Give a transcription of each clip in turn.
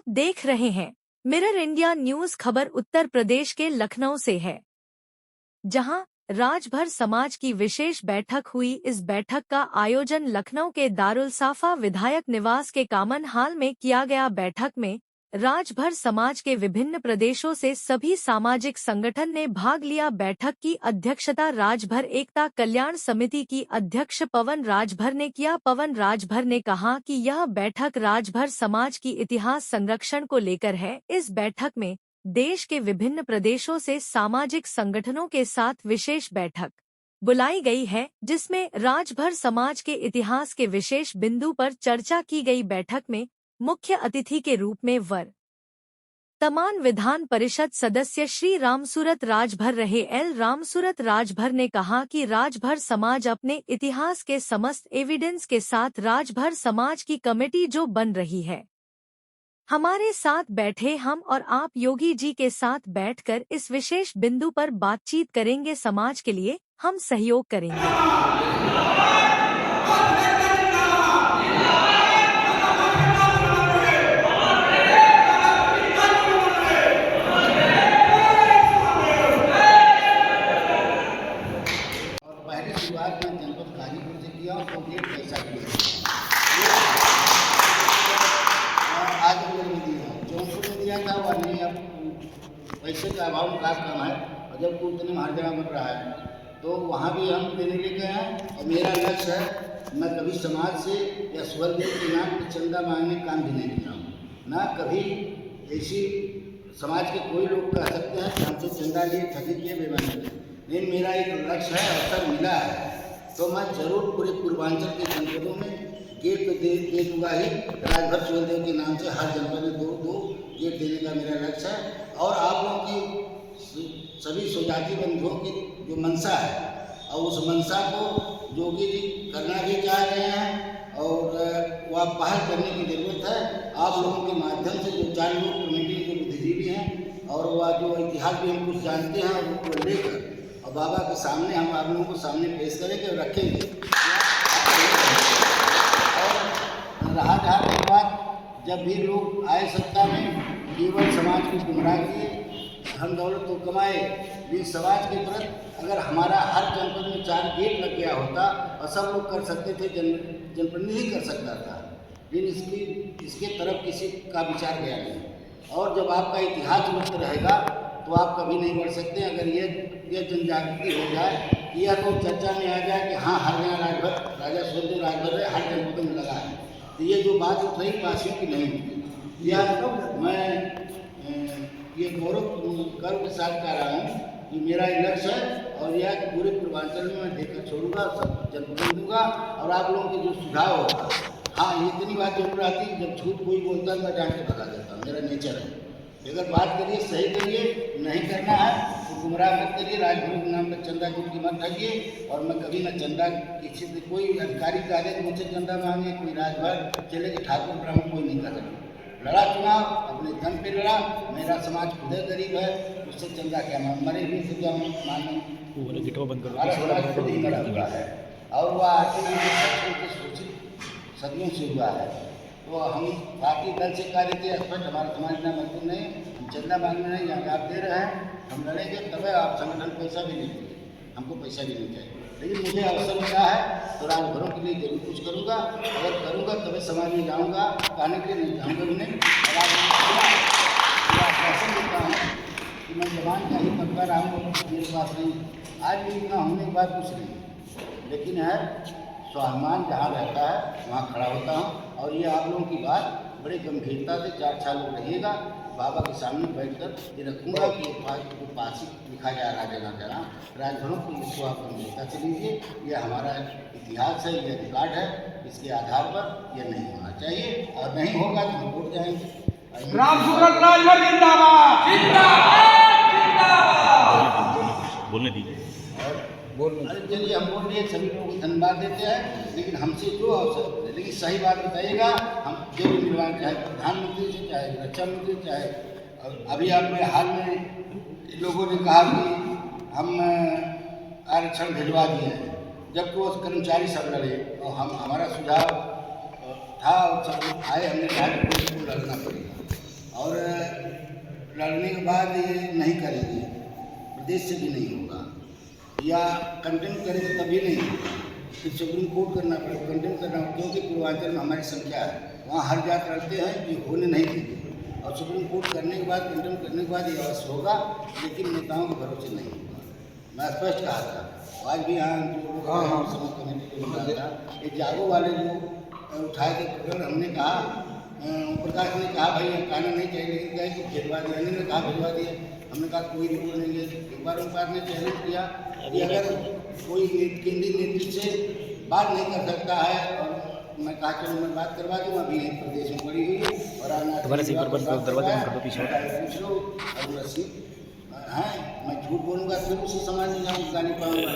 देख रहे हैं मिरर इंडिया न्यूज। खबर उत्तर प्रदेश के लखनऊ से है, जहां राजभर समाज की विशेष बैठक हुई। इस बैठक का आयोजन लखनऊ के दारुल साफा विधायक निवास के कामन हाल में किया गया। बैठक में राजभर समाज के विभिन्न प्रदेशों से सभी सामाजिक संगठन ने भाग लिया। बैठक की अध्यक्षता राजभर एकता कल्याण समिति की अध्यक्ष पवन राजभर ने किया। पवन राजभर ने कहा कि यह बैठक राजभर समाज की इतिहास संरक्षण को लेकर है। इस बैठक में देश के विभिन्न प्रदेशों से सामाजिक संगठनों के साथ विशेष बैठक बुलाई गई है, जिसमें राजभर समाज के इतिहास के विशेष बिंदु पर चर्चा की गई। बैठक में मुख्य अतिथि के रूप में वर्तमान विधान परिषद सदस्य श्री रामसूरत राजभर रहे। रामसूरत राजभर ने कहा कि राजभर समाज अपने इतिहास के समस्त एविडेंस के साथ राजभर समाज की कमेटी जो बन रही है, हमारे साथ बैठे हम और आप योगी जी के साथ बैठकर इस विशेष बिंदु पर बातचीत करेंगे। समाज के लिए हम सहयोग करेंगे। शुरुआत में जनपद गाजीपुर से किया तो डेढ़ पैसा आज में दिया, जौनपुर में दिया था वह नहीं। अब पैसे का अभाव में कम है और जब उतने हर जगह बन रहा है तो वहाँ भी हम देने लेके हैं। और मेरा लक्ष्य है, मैं कभी समाज से या स्वदेव के नाम पर चंदा मांगने काम भी नहीं किया हूँ। ना कभी ऐसी समाज के कोई लोग कह सकते हैं कि हमसे चंदा लिए, ठगी किए, बेईमानी किए। लेकिन मेरा एक लक्ष्य है, अवसर मिला है तो मैं जरूर पूरे पूर्वांचल के जनपदों में गेट तो दे दूँगा ही। राजभर सुहेलदेव के नाम से हर जनपद में दो गेट देने का मेरा लक्ष्य है। और आप लोगों की सभी स्वजाति बंधुओं की जो मंशा है और उस मंशा को योगी जी करना भी चाह रहे हैं और वह पहल करने की ज़रूरत है। आप लोगों के माध्यम से जो 4 लोग कमेटी के बुद्धिजीवी हैं और वह जो इतिहास भी हम कुछ जानते हैं उनको लेकर और बाबा के सामने हम आप लोगों को सामने पेश करेंगे और रखेंगे। और रहा की बात, जब भी लोग आए सत्ता में केवल समाज को गुमराह किए, धन दौलत तो कमाए, लेकिन समाज के प्रति अगर हमारा हर जनपद में 4 गेट लग गया होता और सब लोग कर सकते थे, जनप्रतिनिधि कर सकता था, लेकिन इसके तरफ किसी का विचार गया नहीं। और जब आपका इतिहास मुक्त रहेगा तो आप कभी नहीं बढ़ सकते। अगर ये जनजागृति हो जाए, यह तो चर्चा में आ जाए कि हाँ हर जगह राजभर राजा सुहेलदेव राजभर हर जनपद में लगा है, तो ये जो बात उठ रही पासियों की नहीं होती। यह मैं ये गर्व के साथ कह रहा हूँ कि मेरा लक्ष्य है और यह पूरे पूर्वांचल में मैं देकर छोड़ूंगा, सब जनपद दूंगा। और आप लोगों के जो सुझाव होगा, हाँ इतनी बात जरूर आती है, जब झूठ कोई बोलता है मैं डांट के भगा देता हूँ, मेरा नेचर है। अगर बात करिए सही करिए, नहीं करना है तो गुमराह मत करिए, राजभर के नाम पर चंदा की मत ठगिए। और मैं कभी न चंदा किसी से कोई अधिकारी का आगे मुझसे चंदा मांगे, कोई राजभर चले कि ठाकुर ब्राह्मण कोई नहीं कर सकता। लड़ा चुनाव अपने दम पे लड़ा, मेरा समाज खुद गरीब है, उससे चंदा क्या मरे भी से क्या मांगे, हमारा समाज खुद ही लड़ा हुआ है और वह आर्थिक शोषित सदियों से हुआ है। तो हम पार्टी दल से कार्य के स्पष्ट, हमारा समाज इतना मजबूत नहीं, हम चंदा मांगने नहीं, यहाँ आप दे रहे हैं, हम लड़ेंगे तब आप संगठन पैसा भी नहीं देंगे, हमको पैसा भी नहीं चाहिए। लेकिन मुझे अवसर मिला है तो राजभरों के लिए जरूर कुछ करूँगा, अगर करूँगा तभी समाज में जाऊँगा, कहने के लिए नहीं जाऊँगा उन्हें। और आज आश्वासन देता हूँ कि मैं जवान का ही पक्का रहा हूँ, मेरे पास नहीं, आज भी इतना होने के बाद कुछ नहीं, लेकिन है स्वाभिमान जहाँ रहता है वहाँ खड़ा होता हूँ। और ये आप लोगों की बात बड़े गंभीरता से 4 लोग रहिएगा, बाबा के सामने बैठकर ये रखूँगा कि पासी लिखा जा रहा है राजभरों को, इसको आप गंभीरता से लीजिए। ये हमारा इतिहास है, ये रिकॉर्ड है, इसके आधार पर यह नहीं होना चाहिए और नहीं होगा तो हम उठ जाएंगे। रामसूरत राजभर जिंदाबाद, बोलने दीजिए। अरे चलिए हम बोल रहे, सभी लोगों को धन्यवाद देते हैं, लेकिन हमसे जो अवसर है, लेकिन सही बात बताइएगा। हम जो भी निर्माण, चाहे प्रधानमंत्री से, चाहे रक्षा मंत्री, चाहे अभी आपने हाल में लोगों ने कहा कि हम आरक्षण भिजवा दिए हैं, जबकि वो कर्मचारी सब लड़े और हमारा सुझाव था और सब आए, हमने कहा कि लड़ना पड़ेगा। और लड़ने के बाद ये नहीं करेंगे, प्रदेश से भी नहीं होगा, या कंटेम करेंगे तभी नहीं होगा, फिर सुप्रीम कोर्ट करना पड़ेगा, कंटेम करना, क्योंकि पूर्वांचल में हमारी संख्या है, वहाँ हर जात लड़ते हैं कि होने नहीं देंगे, और सुप्रीम कोर्ट करने के बाद, कंटेम करने के बाद ये अवश्य होगा, लेकिन नेताओं के भरोसे नहीं होगा। मैं स्पष्ट कहा था, आज भी यहाँ जो लोग समूह कमेटी के लोग था, ये जागो वाले लोग उठाए थे प्रकरण, हमने कहा, प्रकाश ने कहा भाई कहना नहीं चाहिए, लेकिन क्या है कि भिजवा दिया, ने कहा भिजवा दिया, हमने कहा कोई रिपोर्ट नहीं है। एक बार उन बात ने चैलेंज किया कि अगर कोई केंद्रीय नेतृत्व से बात नहीं कर सकता है, और मैं कहा चलो मैं बात करवा दूँ, अभी यहीं प्रदेश में पड़ी हुई है, और पूछ लो और रसीद हैं, मैं झूठ बोलूँगा फिर उसी समाज में जाऊँ, गाली पाऊँगा,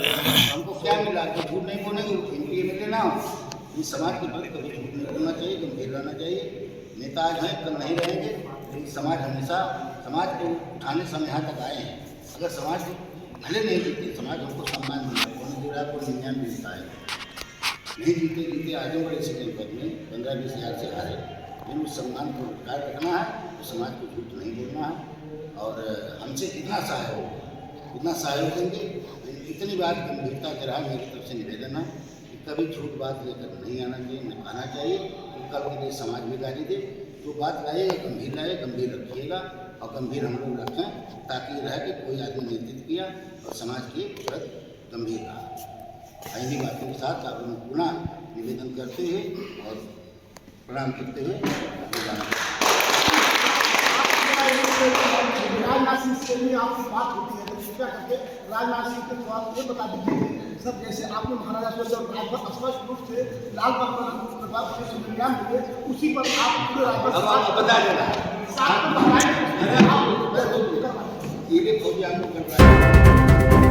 हमको क्या मिला, तो झूठ नहीं बोलेंगे, इनकी ये मिले ना हो। इस समाज के प्रति कभी झूठ नहीं बोलना चाहिए, गंभीर रहना चाहिए। नेता आज हैं, कल नहीं रहेंगे, लेकिन समाज हमेशा, समाज को उठाने से हम यहाँ तक आए हैं। अगर समाज भले नहीं जीते, समाज हमको सम्मान मिलता है, कौन जुड़ा को 99 मिलता है, नहीं जीते जीते आगे बढ़े सेकेंड पद में 15-20 हज़ार से हारे, लेकिन उस सम्मान को बरकरार रखना है, तो समाज को झूठ नहीं बोलना है, और हमसे कितना सहयोग देंगे, इतनी बात गंभीरता के रहा मेरी तरफ से निवेदन है कि कभी झूठ बात लेकर नहीं आना चाहिए, नहीं आना चाहिए, कि कल के लिए समाज भी गाली दे, जो बात लाए गंभीर रखिएगा, और गंभीर हम लोग रखें, ताकि रहे कि कोई आदमी नेतृत्व किया और समाज के प्रति गंभीर रहा। इन्हीं बातों के साथ आप लोग पुनः निवेदन करते हुए और प्रणाम करते हुए राजनाथ सिंह से भी आपकी बात होती है, तो कृपया करके राजनाथ सिंह के सवाल ये बता दीजिए सर, जैसे आपने महाराजा सुहेलदेव राजभर स्पष्ट रूप से लालबाग पर संज्ञान दिए, उसी पर आप पूरे राजभर बता देना साथ में ये भी खोज आपको करवाएं।